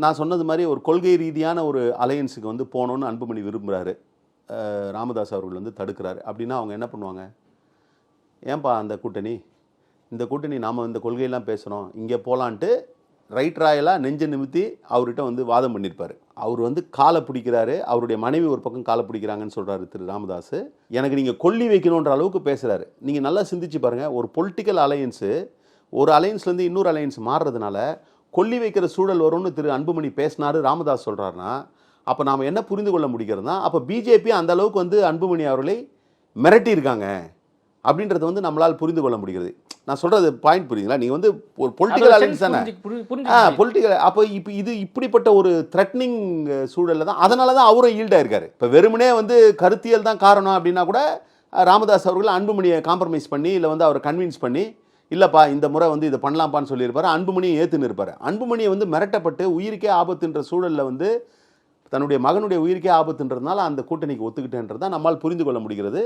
நான் சொன்னது மாதிரி ஒரு கொள்கை ரீதியான ஒரு அலையன்ஸுக்கு வந்து போகணுன்னு அன்புமணி விரும்புகிறாரு. ராமதாஸ் அவர்கள் வந்து தடுக்கிறாரு. அப்படின்னா அவங்க என்ன பண்ணுவாங்க? ஏன்பா அந்த கூட்டணி, இந்த கூட்டணி நாம் இந்த கொள்கையெல்லாம் பேசுகிறோம், இங்கே போகலான்ட்டு ரைட் ராயலாக நெஞ்சை நிமித்தி அவர்கிட்ட வந்து வாதம் பண்ணியிருப்பார். அவர் வந்து காலை பிடிக்கிறாரு, அவருடைய மனைவி ஒரு பக்கம் காலை பிடிக்கிறாங்கன்னு சொல்கிறாரு திரு ராமதாஸ். எனக்கு நீங்கள் கொல்லி வைக்கணுன்ற அளவுக்கு பேசுகிறாரு. நீங்கள் நல்லா சிந்திச்சு பாருங்கள், ஒரு பொலிட்டிக்கல் அலையன்ஸு ஒரு அலையன்ஸ்லேருந்து இன்னொரு அலையன்ஸ் மாறுறதுனால கொல்லி வைக்கிற சூழல் வரும்னு திரு அன்புமணி பேசினாரு, ராமதாஸ் சொல்கிறாருன்னா, அப்போ நாம் என்ன புரிந்து கொள்ள முடிகிறதுனா, அப்போ பிஜேபி அந்த அளவுக்கு வந்து அன்புமணி அவர்களை மிரட்டியிருக்காங்க அப்படின்றத வந்து நம்மளால் புரிந்து கொள்ள முடிகிறது. நான் சொல்கிறது பாயிண்ட் புரியுதுங்களா? நீங்கள் வந்து ஒரு பொலிட்டிக்கல் அலையன்ஸ் தானே, பொலிட்டிக்கல். அப்போ இப்போ இது இப்படிப்பட்ட ஒரு த்ரெட்னிங் சூழலில் தான், அதனால தான் அவரும் ஈல்டாக இருக்காரு. இப்போ வெறுமனே வந்து கருத்தியல் தான் காரணம் அப்படின்னா கூட ராமதாஸ் அவர்கள் அன்புமணியை காம்ப்ரமைஸ் பண்ணி இல்லை வந்து அவரை கன்வின்ஸ் பண்ணி இல்லைப்பா இந்த முறை வந்து இதை பண்ணலாம்ப்பான்னு சொல்லியிருப்பார். அன்புமணியை ஏற்றுன்னு இருப்பார். அன்புமணியை வந்து மிரட்டப்பட்டு உயிருக்கே ஆபத்துன்ற சூழலில் வந்து தன்னுடைய மகனுடைய உயிருக்கே ஆபத்துன்றதுனால அந்த கூட்டணிக்கு ஒத்துக்கிட்டேன்றது தான் நம்மால் புரிந்து கொள்ள முடிகிறது.